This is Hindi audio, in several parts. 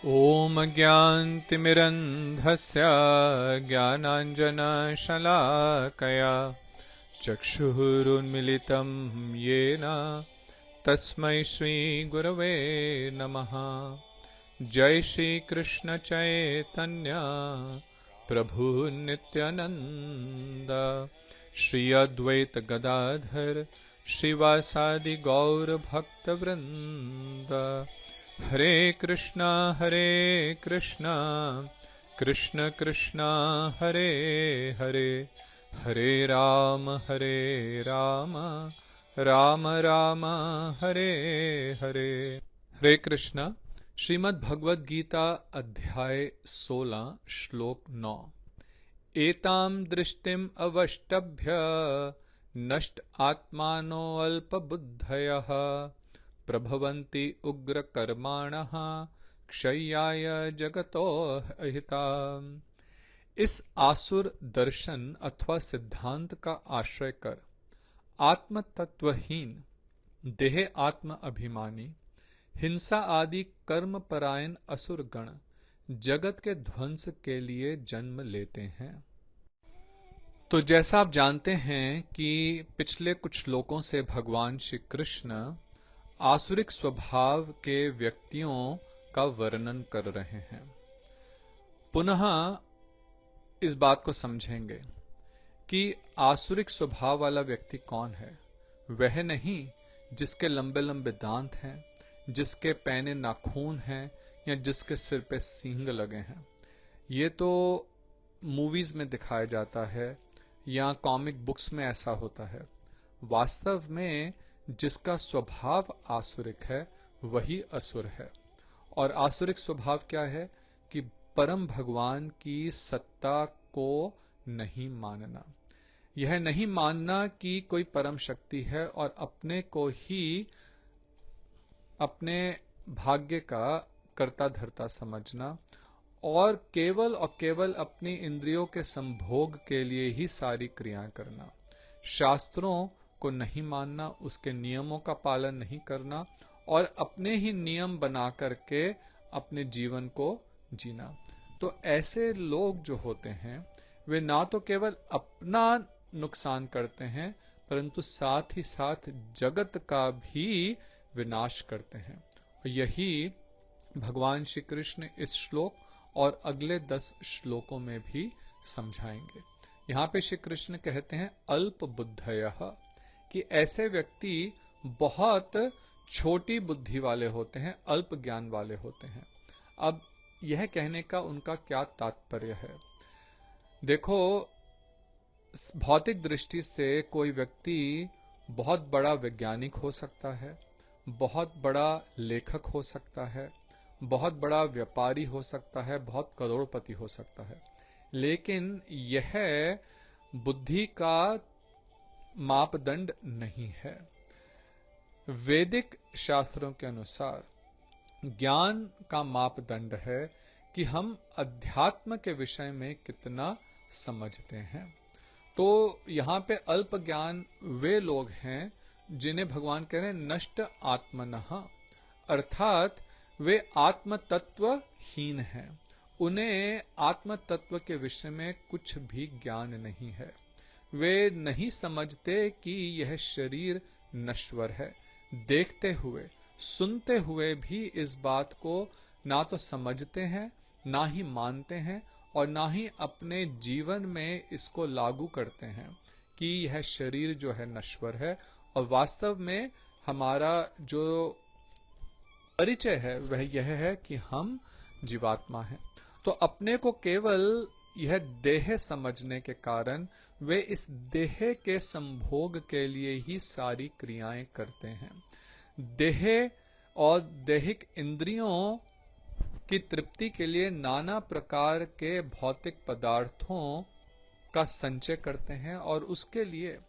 ॐ ज्ञानतिमिरन्धस्य ज्ञानाञ्जनशलाकया चक्षुरुन्मिलितं येन तस्मै श्रीगुरवे नमः। जय श्रीकृष्ण चैतन्य प्रभु नित्यानंद श्री अद्वैत गदाधर श्रीवासादि गौर भक्तवृंद। हरे कृष्णा कृष्ण कृष्ण हरे हरे, हरे राम राम राम हरे हरे। हरे कृष्णा। श्रीमद् भगवद गीता अध्याय 16 श्लोक 9। एताम दृष्टिम अवष्टभ्य नष्ट आत्मानो अल्पबुद्धयः प्रभवन्ति उग्र कर्माणः क्षय्याय जगतो अहिता। इस आसुर दर्शन अथवा सिद्धांत का आश्रय कर आत्म तत्वहीन, देह आत्म अभिमानी, हिंसा आदि कर्म परायण असुर गण जगत के ध्वंस के लिए जन्म लेते हैं। तो जैसा आप जानते हैं कि पिछले कुछ श्लोकों से भगवान श्री कृष्ण आसुरिक स्वभाव के व्यक्तियों का वर्णन कर रहे हैं। पुनः इस बात को समझेंगे कि आसुरिक स्वभाव वाला व्यक्ति कौन है। वह नहीं जिसके लंबे लंबे दांत हैं, जिसके पैने नाखून हैं या जिसके सिर पे सींग लगे हैं। ये तो मूवीज में दिखाया जाता है या कॉमिक बुक्स में ऐसा होता है। वास्तव में जिसका स्वभाव आसुरिक है वही असुर है। और आसुरिक स्वभाव क्या है कि परम भगवान की सत्ता को नहीं मानना। यह नहीं मानना कि कोई परम शक्ति है और अपने को ही अपने भाग्य का कर्ता धर्ता समझना और केवल अपनी इंद्रियों के संभोग के लिए ही सारी क्रियाएं करना। शास्त्रों को नहीं मानना, उसके नियमों का पालन नहीं करना और अपने ही नियम बना करके अपने जीवन को जीना। तो ऐसे लोग जो होते हैं वे ना तो केवल अपना नुकसान करते हैं परंतु साथ ही साथ जगत का भी विनाश करते हैं। और यही भगवान श्री कृष्ण इस श्लोक और अगले 10 श्लोकों में भी समझाएंगे। यहाँ पे श्री कृष्ण कहते हैं अल्प बुद्धयः, कि ऐसे व्यक्ति बहुत छोटी बुद्धि वाले होते हैं, अल्प ज्ञान वाले होते हैं। अब यह कहने का उनका क्या तात्पर्य है? देखो, भौतिक दृष्टि से कोई व्यक्ति बहुत बड़ा वैज्ञानिक हो सकता है, बहुत बड़ा लेखक हो सकता है, बहुत बड़ा व्यापारी हो सकता है, बहुत करोड़पति हो सकता है, लेकिन यह बुद्धि का मापदंड नहीं है। वैदिक शास्त्रों के अनुसार ज्ञान का मापदंड है कि हम अध्यात्म के विषय में कितना समझते हैं। तो यहाँ पे अल्प ज्ञान वे लोग हैं जिन्हें भगवान कह रहे हैं नष्ट आत्मनः, अर्थात वे आत्म तत्वहीन हैं। उन्हें आत्म तत्व के विषय में कुछ भी ज्ञान नहीं है। वे नहीं समझते कि यह शरीर नश्वर है। देखते हुए सुनते हुए भी इस बात को ना तो समझते हैं, ना ही मानते हैं और ना ही अपने जीवन में इसको लागू करते हैं कि यह शरीर जो है नश्वर है। और वास्तव में हमारा जो परिचय है वह यह है कि हम जीवात्मा हैं। तो अपने को केवल यह देह समझने के कारण वे इस देह के संभोग के लिए ही सारी क्रियाएं करते हैं। देह और दैहिक इंद्रियों की तृप्ति के लिए नाना प्रकार के भौतिक पदार्थों का संचय करते हैं और उसके लिए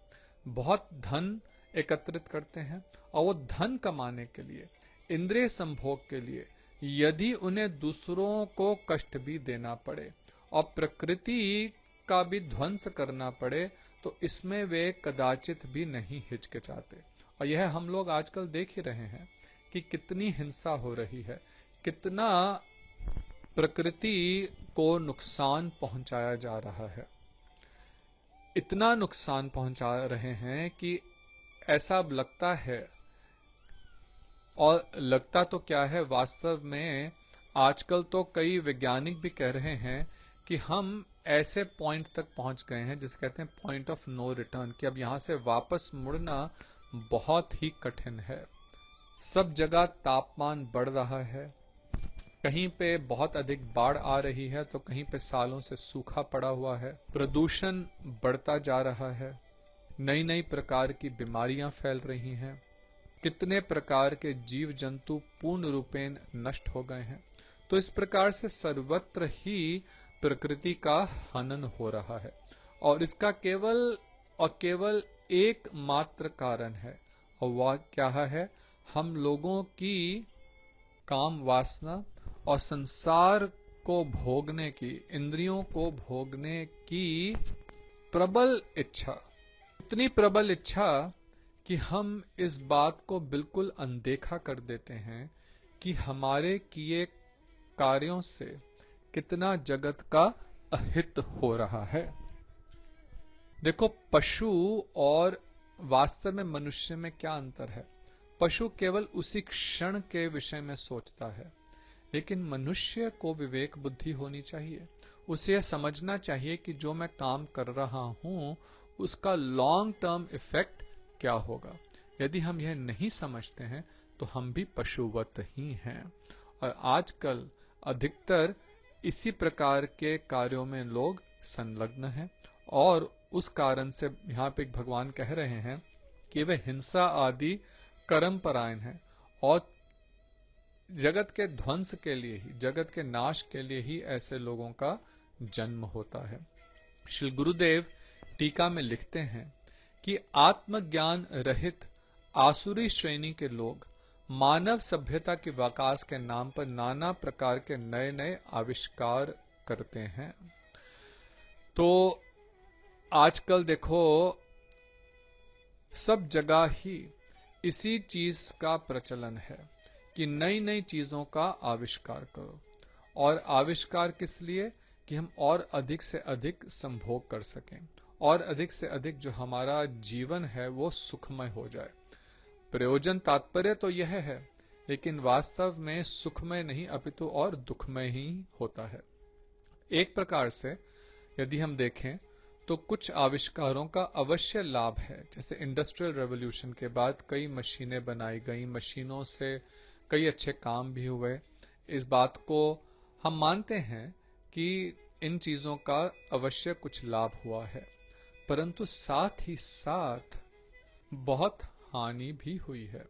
बहुत धन एकत्रित करते हैं। और वो धन कमाने के लिए, इंद्रिय संभोग के लिए, यदि उन्हें दूसरों को कष्ट भी देना पड़े और प्रकृति का भी ध्वंस करना पड़े तो इसमें वे कदाचित भी नहीं हिचकिचाते। और यह हम लोग आजकल देख ही रहे हैं कि कितनी हिंसा हो रही है, कितना प्रकृति को नुकसान पहुंचाया जा रहा है। इतना नुकसान पहुंचा रहे हैं कि ऐसा अब लगता है, और लगता तो क्या है, वास्तव में आजकल तो कई वैज्ञानिक भी कह रहे हैं कि हम ऐसे पॉइंट तक पहुंच गए हैं जिसे कहते हैं पॉइंट ऑफ नो रिटर्न, कि अब यहां से वापस मुड़ना बहुत ही कठिन है। सब जगह तापमान बढ़ रहा है, कहीं पे बहुत अधिक बाढ़ आ रही है तो कहीं पे सालों से सूखा पड़ा हुआ है, प्रदूषण बढ़ता जा रहा है, नई नई प्रकार की बीमारियां फैल रही हैं, कितने प्रकार के जीव जंतु पूर्ण रूपेण नष्ट हो गए हैं। तो इस प्रकार से सर्वत्र ही प्रकृति का हनन हो रहा है, और इसका केवल और केवल एक मात्र कारण है, और वह क्या है? हम लोगों की काम वासना और संसार को भोगने की, इंद्रियों को भोगने की प्रबल इच्छा। इतनी प्रबल इच्छा कि हम इस बात को बिल्कुल अनदेखा कर देते हैं कि हमारे किए कार्यों से कितना जगत का अहित हो रहा है। देखो, पशु और वास्तव में मनुष्य में क्या अंतर है? पशु केवल उसी क्षण के विषय में सोचता है, लेकिन मनुष्य को विवेक बुद्धि होनी चाहिए। उसे यह समझना चाहिए कि जो मैं काम कर रहा हूं उसका लॉन्ग टर्म इफेक्ट क्या होगा। यदि हम यह नहीं समझते हैं तो हम भी पशुवत ही हैं, और आजकल अधिकतर इसी प्रकार के कार्यों में लोग संलग्न हैं, और उस कारण से यहाँ पे भगवान कह रहे हैं कि वे हिंसा आदि कर्म परायण हैं, और जगत के ध्वंस के लिए ही, जगत के नाश के लिए ही ऐसे लोगों का जन्म होता है। श्री गुरुदेव टीका में लिखते हैं कि आत्मज्ञान रहित आसुरी श्रेणी के लोग मानव सभ्यता के विकास के नाम पर नाना प्रकार के नए नए आविष्कार करते हैं। तो आजकल देखो, सब जगह ही इसी चीज का प्रचलन है कि नई नई चीजों का आविष्कार करो, और आविष्कार किस लिए? कि हम और अधिक से अधिक संभोग कर सकें, और अधिक से अधिक जो हमारा जीवन है वो सुखमय हो जाए। प्रयोजन तात्पर्य तो यह है, लेकिन वास्तव में सुखमय नहीं अपितु और दुखमय ही होता है। एक प्रकार से यदि हम देखें तो कुछ आविष्कारों का अवश्य लाभ है। जैसे इंडस्ट्रियल रेवोल्यूशन के बाद कई मशीनें बनाई गई, मशीनों से कई अच्छे काम भी हुए। इस बात को हम मानते हैं कि इन चीजों का अवश्य कुछ लाभ हुआ है, परंतु साथ ही साथ बहुत हानि भी हुई है।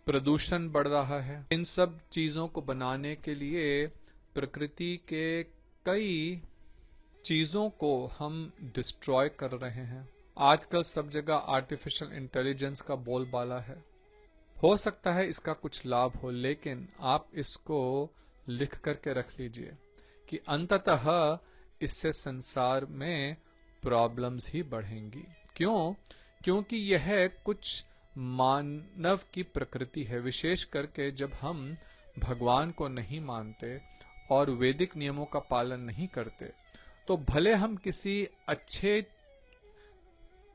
प्रदूषण बढ़ रहा है। इन सब चीजों को बनाने के लिए प्रकृति के कई चीजों को हम डिस्ट्रॉय कर रहे हैं। आजकल सब जगह आर्टिफिशियल इंटेलिजेंस का बोलबाला है। हो सकता है इसका कुछ लाभ हो, लेकिन आप इसको लिख करके रख लीजिए कि अंततः इससे संसार में प्रॉब्लम्स ही बढ़ेंगी। क्यों? क्योंकि यह कुछ मानव की प्रकृति है, विशेष करके जब हम भगवान को नहीं मानते और वैदिक नियमों का पालन नहीं करते, तो भले हम किसी अच्छे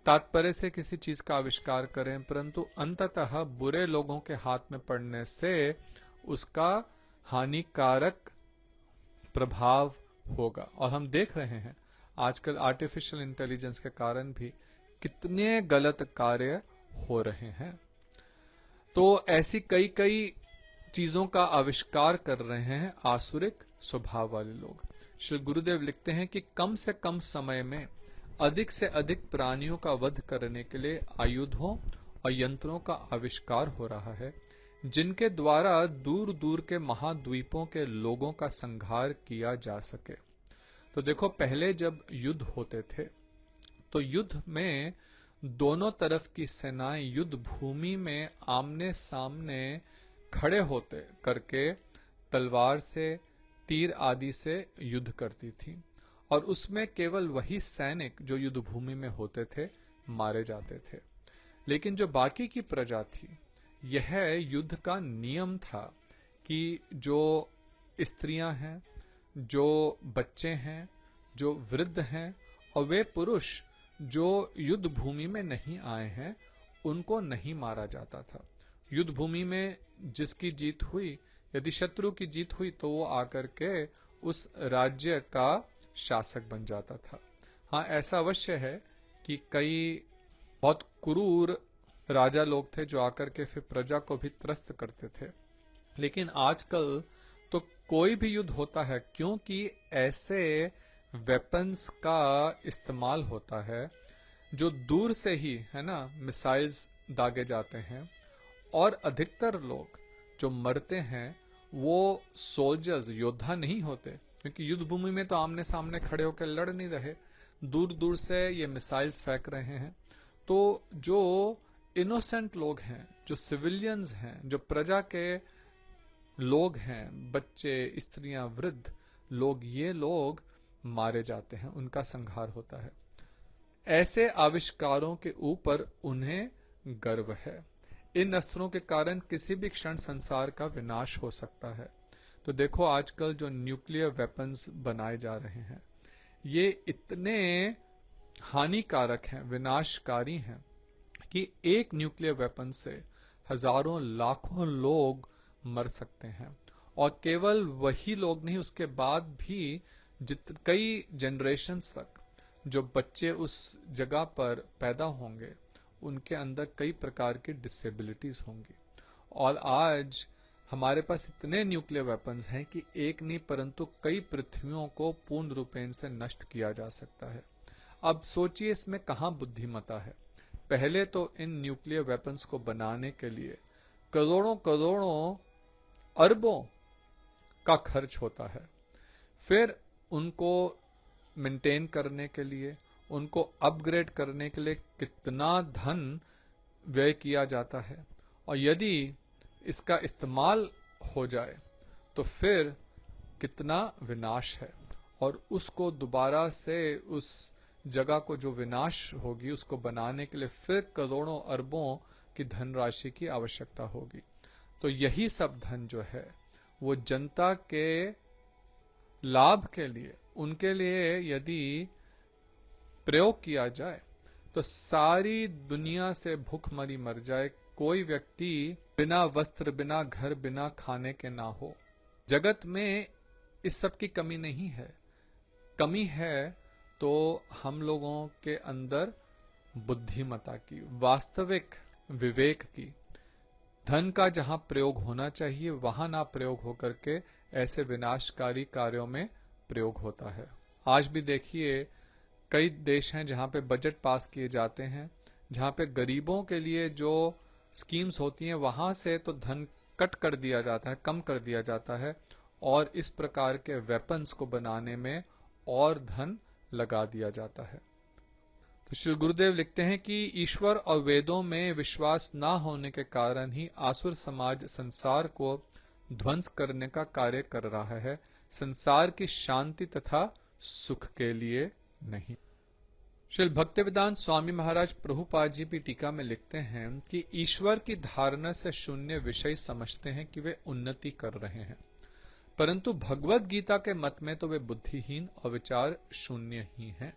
तात्पर्य से किसी चीज का आविष्कार करें, परंतु अंततः बुरे लोगों के हाथ में पड़ने से उसका हानिकारक प्रभाव होगा। और हम देख रहे हैं आजकल आर्टिफिशियल इंटेलिजेंस के कारण भी कितने गलत कार्य हो रहे हैं। तो ऐसी कई कई चीजों का आविष्कार कर रहे हैं आसुरिक स्वभाव वाले लोग। श्री गुरुदेव लिखते हैं कि कम से कम समय में अधिक से अधिक प्राणियों का वध करने के लिए आयुधों और यंत्रों का आविष्कार हो रहा है, जिनके द्वारा दूर दूर के महाद्वीपों के लोगों का संहार किया जा सके। तो देखो, पहले जब युद्ध होते थे तो युद्ध में दोनों तरफ की सेनाएं युद्ध भूमि में आमने सामने खड़े होते करके तलवार से, तीर आदि से युद्ध करती थी, और उसमें केवल वही सैनिक जो युद्ध भूमि में होते थे मारे जाते थे। लेकिन जो बाकी की प्रजा थी, यह युद्ध का नियम था कि जो स्त्रियां हैं, जो बच्चे हैं, जो वृद्ध हैं और वे पुरुष जो युद्ध भूमि में नहीं आए हैं, उनको नहीं मारा जाता था। युद्ध भूमि में जिसकी जीत हुई, यदि शत्रु की जीत हुई तो वो आकर के उस राज्य का शासक बन जाता था। हाँ, ऐसा अवश्य है कि कई बहुत क्रूर राजा लोग थे जो आकर के फिर प्रजा को भी त्रस्त करते थे, लेकिन आजकल तो कोई भी युद्ध होता है क्योंकि ऐसे वेपन्स का इस्तेमाल होता है जो दूर से ही, है ना, मिसाइल्स दागे जाते हैं। और अधिकतर लोग जो मरते हैं वो सोल्जर्स, योद्धा नहीं होते, क्योंकि युद्ध भूमि में तो आमने सामने खड़े होकर लड़ नहीं रहे, दूर दूर से ये मिसाइल्स फेंक रहे हैं। तो जो इनोसेंट लोग हैं, जो सिविलियंस हैं, जो प्रजा के लोग हैं, बच्चे, स्त्रियां, वृद्ध लोग, ये लोग मारे जाते हैं, उनका संहार होता है। ऐसे आविष्कारों के ऊपर उन्हें गर्व है। इन अस्त्रों के कारण किसी भी क्षण संसार का विनाश हो सकता है। तो देखो आजकल जो न्यूक्लियर वेपन्स बनाए जा रहे हैं, ये इतने हानिकारक हैं, विनाशकारी हैं कि एक न्यूक्लियर वेपन से हजारों लाखों लोग मर सकते हैं। और केवल वही लोग नहीं, उसके बाद भी कई जनरेशन्स तक जो बच्चे उस जगह पर पैदा होंगे, उनके अंदर कई प्रकार की डिसेबिलिटीज होंगी। और आज हमारे पास इतने न्यूक्लियर वेपन्स हैं कि एक नहीं परंतु कई पृथ्वियों को पूर्ण रूपेण से नष्ट किया जा सकता है। अब सोचिए इसमें कहां बुद्धिमता है। पहले तो इन न्यूक्लियर वेपन्स को बनाने के लिए करोड़ों करोड़ों अरबों का खर्च होता है, फिर उनको मेंटेन करने के लिए, उनको अपग्रेड करने के लिए कितना धन व्यय किया जाता है, और यदि इसका इस्तेमाल हो जाए तो फिर कितना विनाश है। और उसको दोबारा से उस जगह को जो विनाश होगी उसको बनाने के लिए फिर करोड़ों अरबों की धनराशि की आवश्यकता होगी। तो यही सब धन जो है वो जनता के लाभ के लिए, उनके लिए यदि प्रयोग किया जाए तो सारी दुनिया से भूखमरी मर जाए, कोई व्यक्ति बिना वस्त्र, बिना घर, बिना खाने के ना हो। जगत में इस सब की कमी नहीं है। कमी है तो हम लोगों के अंदर बुद्धिमता की, वास्तविक विवेक की। धन का जहां प्रयोग होना चाहिए वहां ना प्रयोग होकर के ऐसे विनाशकारी कार्यों में प्रयोग होता है। आज भी देखिए कई देश हैं जहां पे बजट पास किए जाते हैं, जहां पे गरीबों के लिए जो स्कीम्स होती हैं वहां से तो धन कट कर दिया जाता है, कम कर दिया जाता है, और इस प्रकार के वेपन्स को बनाने में और धन लगा दिया जाता है। तो श्री गुरुदेव लिखते हैं कि ईश्वर और वेदों में विश्वास ना होने के कारण ही आसुर समाज संसार को ध्वंस करने का कार्य कर रहा है, संसार की शांति तथा सुख के लिए नहीं। श्री भक्तिवेदांत स्वामी महाराज प्रभुपाद जी भी टीका में लिखते हैं कि ईश्वर की धारणा से शून्य विषय समझते हैं कि वे उन्नति कर रहे हैं, परंतु भगवत गीता के मत में तो वे बुद्धिहीन और विचार शून्य ही हैं।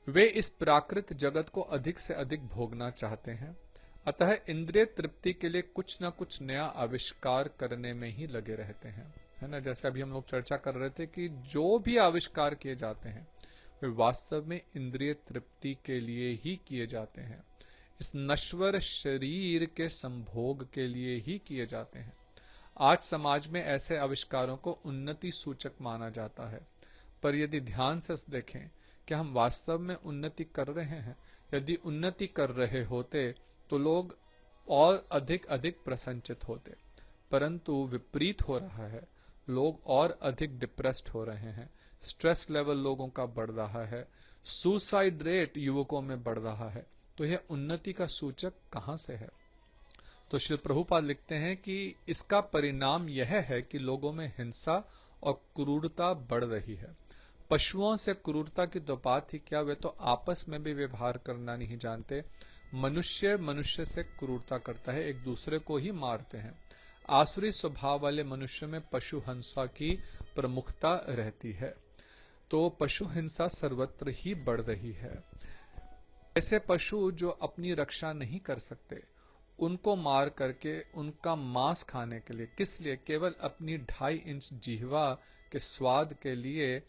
वे इस प्राकृत जगत को अधिक से अधिक भोगना चाहते हैं, अतः इंद्रिय तृप्ति के लिए कुछ न कुछ नया आविष्कार करने में ही लगे रहते हैं, है ना। जैसे अभी हम लोग चर्चा कर रहे थे कि जो भी आविष्कार किए जाते हैं वे वास्तव में इंद्रिय तृप्ति के लिए ही किए जाते हैं, इस नश्वर शरीर के संभोग के लिए ही किए जाते हैं। आज समाज में ऐसे आविष्कारों को उन्नति सूचक माना जाता है, पर यदि ध्यान से देखें कि हम वास्तव में उन्नति कर रहे हैं, यदि उन्नति कर रहे होते तो लोग और अधिक अधिक प्रसन्नचित होते, परंतु विपरीत हो रहा है। लोग और अधिक डिप्रेस्ड हो रहे हैं, स्ट्रेस लेवल लोगों का बढ़ रहा है, सुसाइड रेट युवकों में बढ़ रहा है। तो यह उन्नति का सूचक कहां से है? तो श्री प्रभुपाद लिखते हैं कि इसका परिणाम यह है कि लोगों में हिंसा और क्रूरता बढ़ रही है। पशुओं से क्रूरता की तो बात ही क्या, वे तो आपस में भी व्यवहार करना नहीं जानते। मनुष्य मनुष्य से क्रूरता करता है, एक दूसरे को ही मारते हैं। आसुरी स्वभाव वाले मनुष्य में पशु हिंसा की प्रमुखता रहती है। तो पशु हिंसा सर्वत्र ही बढ़ रही है। ऐसे पशु जो अपनी रक्षा नहीं कर सकते, उनको मार करके उनका मांस खाने के लिए, किस लिए? केवल अपनी 2.5 इंच जिह्वा के स्वाद के लिए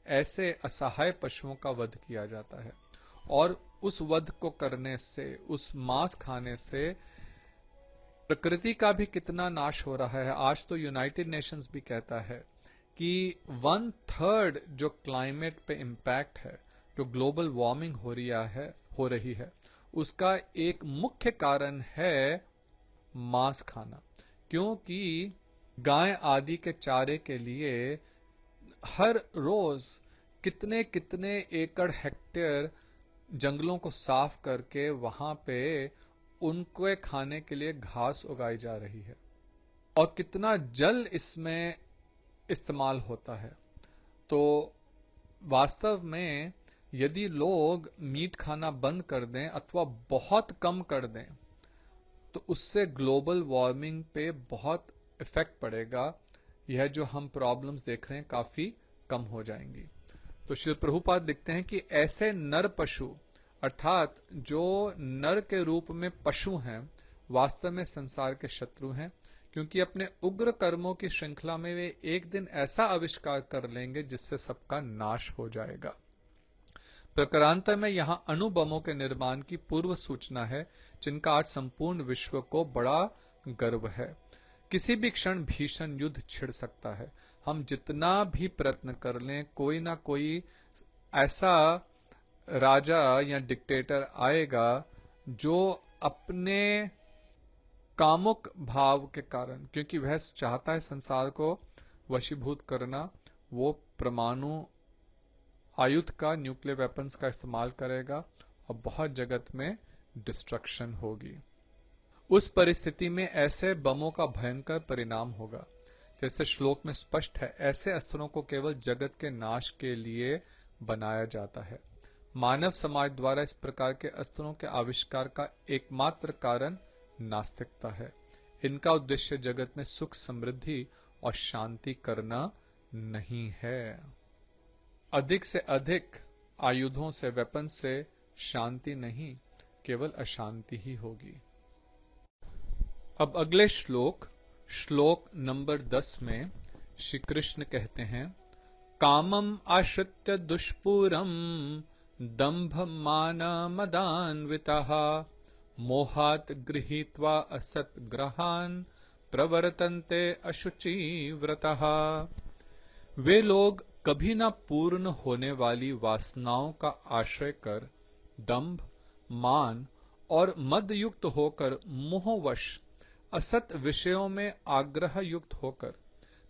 ऐसे असहाय पशुओं का वध किया जाता है। और उस वध को करने से, उस मांस खाने से प्रकृति का भी कितना नाश हो रहा है। आज तो यूनाइटेड नेशंस भी कहता है कि 1/3 जो क्लाइमेट पे इम्पैक्ट है, जो ग्लोबल वार्मिंग हो रही है, उसका एक मुख्य कारण है मांस खाना। क्योंकि गाय आदि के चारे के लिए हर रोज कितने कितने एकड़ हेक्टेयर जंगलों को साफ करके वहां पे उनको खाने के लिए घास उगाई जा रही है, और कितना जल इसमें इस्तेमाल होता है। तो वास्तव में यदि लोग मीट खाना बंद कर दें अथवा बहुत कम कर दें, तो उससे ग्लोबल वार्मिंग पे बहुत इफेक्ट पड़ेगा। यह जो हम प्रॉब्लम्स देख रहे हैं काफी कम हो जाएंगी। तो श्री प्रभुपाद लिखते हैं कि ऐसे नर पशु, अर्थात जो नर के रूप में पशु हैं, वास्तव में संसार के शत्रु हैं। क्योंकि अपने उग्र कर्मों की श्रृंखला में वे एक दिन ऐसा आविष्कार कर लेंगे जिससे सबका नाश हो जाएगा। प्रकारांतर में यहां अणुबमों के निर्माण की पूर्व सूचना है, जिनका आज संपूर्ण विश्व को बड़ा गर्व है। किसी भी क्षण भीषण युद्ध छिड़ सकता है। हम जितना भी प्रयत्न कर लें, कोई ना कोई ऐसा राजा या डिक्टेटर आएगा जो अपने कामुक भाव के कारण, क्योंकि वह चाहता है संसार को वशीभूत करना, वो परमाणु आयुध का, न्यूक्लियर वेपन्स का इस्तेमाल करेगा और बहुत जगत में डिस्ट्रक्शन होगी। उस परिस्थिति में ऐसे बमों का भयंकर परिणाम होगा। जैसे श्लोक में स्पष्ट है, ऐसे अस्त्रों को केवल जगत के नाश के लिए बनाया जाता है। मानव समाज द्वारा इस प्रकार के अस्त्रों के आविष्कार का एकमात्र कारण नास्तिकता है। इनका उद्देश्य जगत में सुख, समृद्धि और शांति करना नहीं है। अधिक से अधिक आयुधों से, वेपन से शांति नहीं, केवल अशांति ही होगी। अब अगले श्लोक नंबर 10 में श्री कृष्ण कहते हैं, कामम आश्रित्य दुष्पूरम दंभ मान मदान्विताः मोहात गृहीत्वा असत ग्रहान प्रवर्तन्ते अशुचि व्रतः। वे लोग कभी न पूर्ण होने वाली वासनाओं का आश्रय कर दंभ, मान और मद युक्त होकर, मोहवश असत विषयों में आग्रह युक्त होकर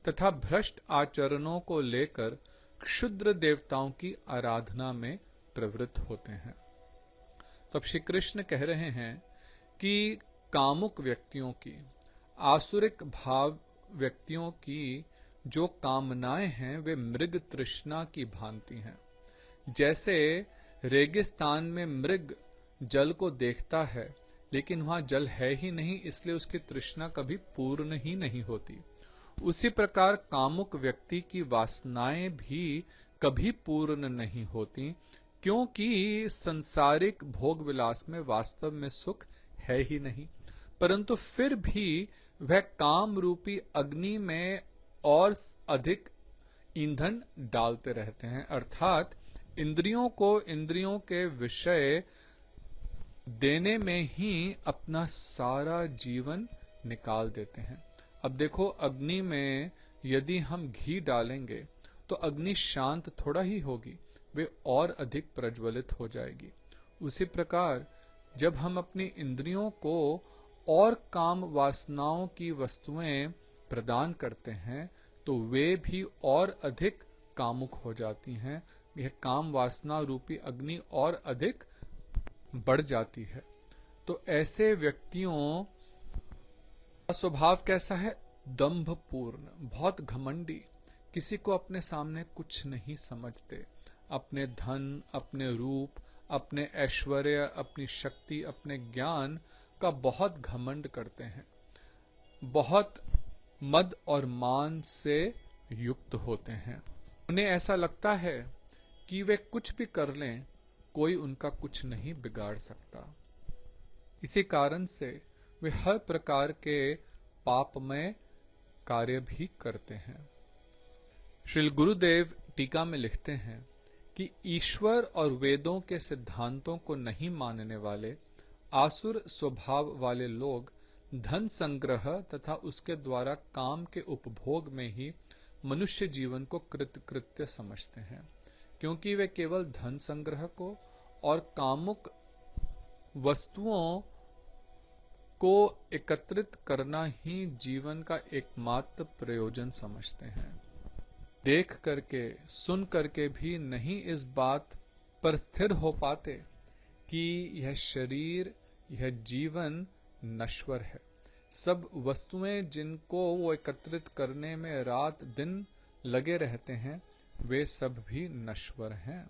तथा भ्रष्ट आचरणों को लेकर क्षुद्र देवताओं की आराधना में प्रवृत्त होते हैं। तो अब श्री कृष्ण कह रहे हैं कि कामुक व्यक्तियों की, आसुरिक भाव व्यक्तियों की जो कामनाएं हैं वे मृग तृष्णा की भांति हैं। जैसे रेगिस्तान में मृग जल को देखता है लेकिन वहां जल है ही नहीं, इसलिए उसकी तृष्णा कभी पूर्ण ही नहीं होती। उसी प्रकार कामुक व्यक्ति की वासनाएं भी कभी पूर्ण नहीं होती, क्योंकि संसारिक भोग विलास में वास्तव में सुख है ही नहीं। परंतु फिर भी वह काम रूपी अग्नि में और अधिक ईंधन डालते रहते हैं, अर्थात इंद्रियों को इंद्रियों के विषय देने में ही अपना सारा जीवन निकाल देते हैं। अब देखो, अग्नि में यदि हम घी डालेंगे तो अग्नि शांत थोड़ा ही होगी, वे और अधिक प्रज्वलित हो जाएगी। उसी प्रकार जब हम अपनी इंद्रियों को और काम वासनाओं की वस्तुएं प्रदान करते हैं तो वे भी और अधिक कामुक हो जाती हैं। यह काम वासना रूपी अग्नि और अधिक बढ़ जाती है। तो ऐसे व्यक्तियों का स्वभाव कैसा है? दंभपूर्ण, बहुत घमंडी, किसी को अपने सामने कुछ नहीं समझते। अपने धन, अपने रूप, अपने ऐश्वर्य, अपनी शक्ति, अपने ज्ञान का बहुत घमंड करते हैं, बहुत मद और मान से युक्त होते हैं। उन्हें ऐसा लगता है कि वे कुछ भी कर लें, कोई उनका कुछ नहीं बिगाड़ सकता। इसी कारण से वे हर प्रकार के पापमय कार्य भी करते हैं। श्री गुरुदेव टीका में लिखते हैं कि ईश्वर और वेदों के सिद्धांतों को नहीं मानने वाले आसुर स्वभाव वाले लोग धन संग्रह तथा उसके द्वारा काम के उपभोग में ही मनुष्य जीवन को कृतकृत्य समझते हैं, क्योंकि वे केवल धन संग्रह को और कामुक वस्तुओं को एकत्रित करना ही जीवन का एकमात्र प्रयोजन समझते हैं। देख करके सुन करके भी नहीं इस बात पर स्थिर हो पाते कि यह शरीर, यह जीवन नश्वर है। सब वस्तुएं जिनको वो एकत्रित करने में रात दिन लगे रहते हैं, वे सब भी नश्वर हैं।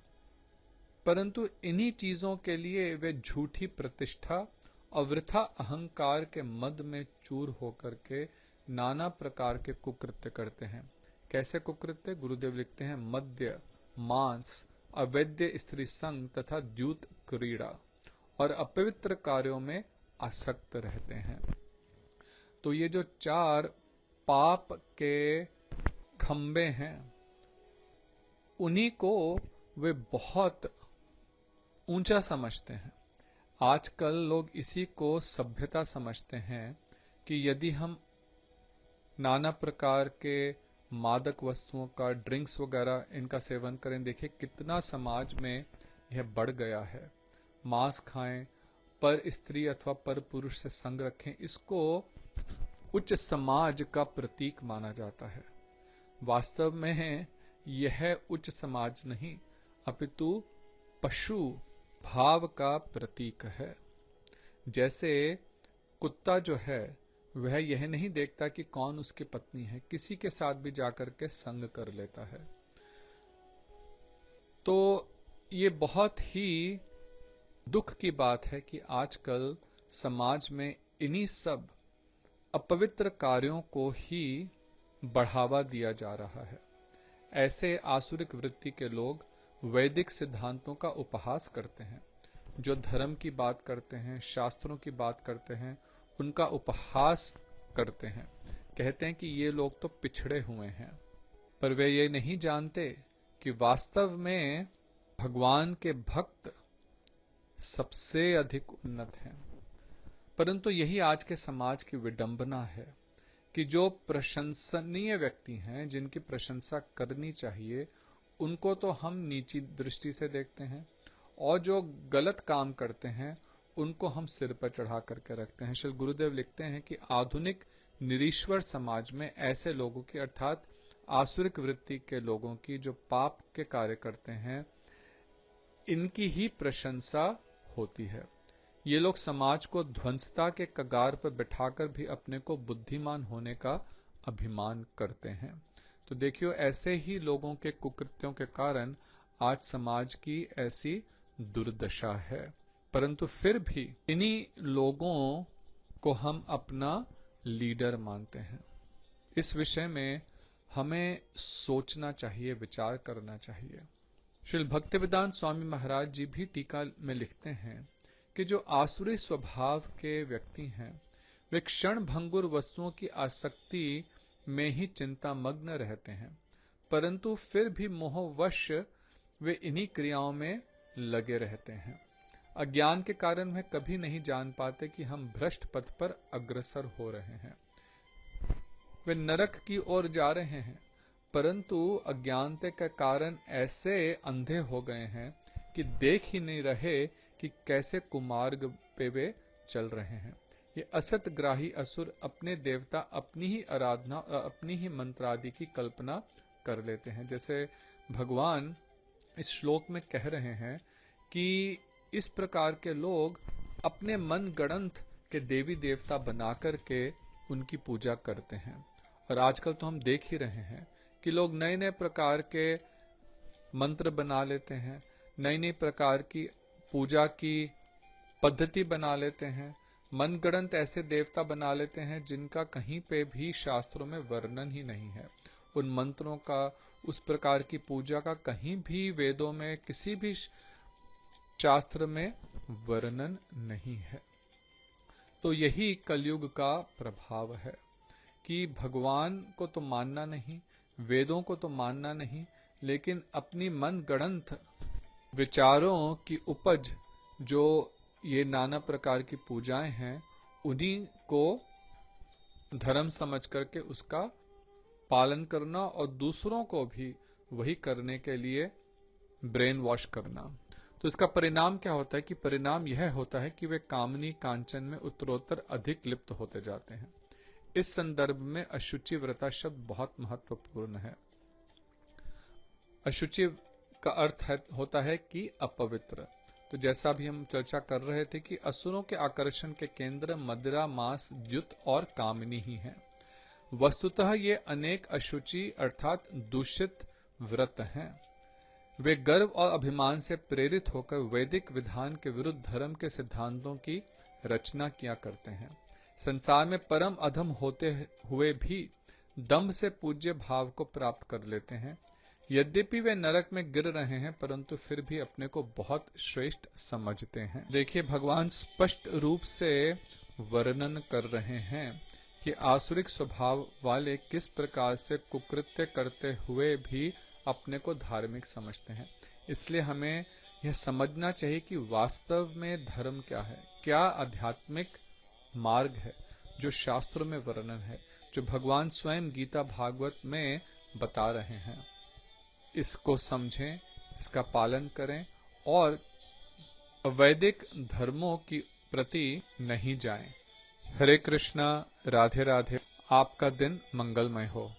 परंतु इन्हीं चीजों के लिए वे झूठी प्रतिष्ठा और वृथा अहंकार के मद में चूर होकर के नाना प्रकार के कुकृत्य करते हैं। कैसे कुकृत्य? गुरुदेव लिखते हैं मद्य, मांस, अवैध स्त्री संग तथा द्यूत क्रीड़ा और अपवित्र कार्यों में आसक्त रहते हैं। तो ये जो 4 पाप के खंबे हैं, उन्हीं को वे बहुत ऊंचा समझते हैं। आजकल लोग इसी को सभ्यता समझते हैं कि यदि हम नाना प्रकार के मादक वस्तुओं का, ड्रिंक्स वगैरह इनका सेवन करें, देखिए कितना समाज में यह बढ़ गया है। मांस खाएं, पर स्त्री अथवा पर पुरुष से संग रखें, इसको उच्च समाज का प्रतीक माना जाता है। वास्तव में यह उच्च समाज नहीं, अपितु पशु भाव का प्रतीक है। जैसे कुत्ता जो है वह यह नहीं देखता कि कौन उसकी पत्नी है, किसी के साथ भी जाकर के संग कर लेता है। तो ये बहुत ही दुख की बात है कि आजकल समाज में इन्हीं सब अपवित्र कार्यों को ही बढ़ावा दिया जा रहा है। ऐसे आसुरिक वृत्ति के लोग वैदिक सिद्धांतों का उपहास करते हैं। जो धर्म की बात करते हैं, शास्त्रों की बात करते हैं, उनका उपहास करते हैं। कहते हैं कि ये लोग तो पिछड़े हुए हैं, पर वे ये नहीं जानते कि वास्तव में भगवान के भक्त सबसे अधिक उन्नत हैं। परंतु यही आज के समाज की विडंबना है कि जो प्रशंसनीय व्यक्ति हैं, जिनकी प्रशंसा करनी चाहिए, उनको तो हम नीची दृष्टि से देखते हैं, और जो गलत काम करते हैं उनको हम सिर पर चढ़ा करके रखते हैं। श्री गुरुदेव लिखते हैं कि आधुनिक निरीश्वर समाज में ऐसे लोगों की, अर्थात आसुरिक वृत्ति के लोगों की, जो पाप के कार्य करते हैं, इनकी ही प्रशंसा होती है। ये लोग समाज को ध्वंसता के कगार पर बिठाकर भी अपने को बुद्धिमान होने का अभिमान करते हैं। तो देखियो, ऐसे ही लोगों के कुकृत्यों के कारण आज समाज की ऐसी दुर्दशा है। परंतु फिर भी इन्हीं लोगों को हम अपना लीडर मानते हैं। इस विषय में हमें सोचना चाहिए, विचार करना चाहिए। श्री भक्तिवेदांत स्वामी महाराज जी भी टीका में लिखते हैं कि जो आसुरी स्वभाव के व्यक्ति हैं, वे क्षण भंगुर वस्तुओं की आसक्ति में ही चिंता मग्न रहते हैं, परंतु फिर भी मोहवश वे इन्हीं क्रियाओं में लगे रहते हैं। अज्ञान के कारण वे कभी नहीं जान पाते कि हम भ्रष्ट पथ पर अग्रसर हो रहे हैं, वे नरक की ओर जा रहे हैं, परंतु अज्ञानता के कारण ऐसे अंधे हो गए हैं कि देख ही नहीं रहे कि कैसे कुमार्ग पे वे चल रहे हैं। ये असतग्राही असुर अपने देवता, अपनी ही आराधना और अपनी ही मंत्रादि की कल्पना कर लेते हैं। जैसे भगवान इस श्लोक में कह रहे हैं कि इस प्रकार के लोग अपने मन गणंत के देवी देवता बनाकर के उनकी पूजा करते हैं। और आजकल तो हम देख ही रहे हैं कि लोग नए नए प्रकार के मंत्र बना लेते हैं, नई नई प्रकार की पूजा की पद्धति बना लेते हैं, मनगढ़ंत ऐसे देवता बना लेते हैं जिनका कहीं पे भी शास्त्रों में वर्णन ही नहीं है। उन मंत्रों का, उस प्रकार की पूजा का कहीं भी वेदों में किसी भी शास्त्र में वर्णन नहीं है। तो यही कलयुग का प्रभाव है कि भगवान को तो मानना नहीं, वेदों को तो मानना नहीं, लेकिन अपनी मनगढ़ंत विचारों की उपज जो ये नाना प्रकार की पूजाएं हैं, उन्हीं को धर्म समझ करके उसका पालन करना और दूसरों को भी वही करने के लिए ब्रेन वॉश करना। तो इसका परिणाम क्या होता है कि परिणाम यह होता है कि वे कामनी कांचन में उत्तरोत्तर अधिक लिप्त होते जाते हैं। इस संदर्भ में अशुचि व्रता शब्द बहुत महत्वपूर्ण है। अशुचि का अर्थ होता है कि अपवित्र। तो जैसा भी हम चर्चा कर रहे थे कि असुरों के आकर्षण के केंद्र मदिरा, मांस, द्युत और कामनी ही हैं। वस्तुतः ये अनेक अशुचि अर्थात दूषित व्रत हैं। वे गर्व और अभिमान से प्रेरित होकर वैदिक विधान के विरुद्ध धर्म के सिद्धांतों की रचना किया करते हैं। संसार में परम अधम होते हुए भी दम्भ से पूज्य भाव को प्राप्त कर लेते हैं। यद्यपि वे नरक में गिर रहे हैं, परंतु फिर भी अपने को बहुत श्रेष्ठ समझते हैं। देखिए, भगवान स्पष्ट रूप से वर्णन कर रहे हैं कि आसुरिक स्वभाव वाले किस प्रकार से कुकृत्य करते हुए भी अपने को धार्मिक समझते हैं। इसलिए हमें यह समझना चाहिए कि वास्तव में धर्म क्या है, क्या आध्यात्मिक मार्ग है जो शास्त्रों में वर्णन है, जो भगवान स्वयं गीता भागवत में बता रहे हैं। इसको समझें, इसका पालन करें और वैदिक धर्मों की प्रति नहीं जाएं। हरे कृष्णा, राधे राधे। आपका दिन मंगलमय हो।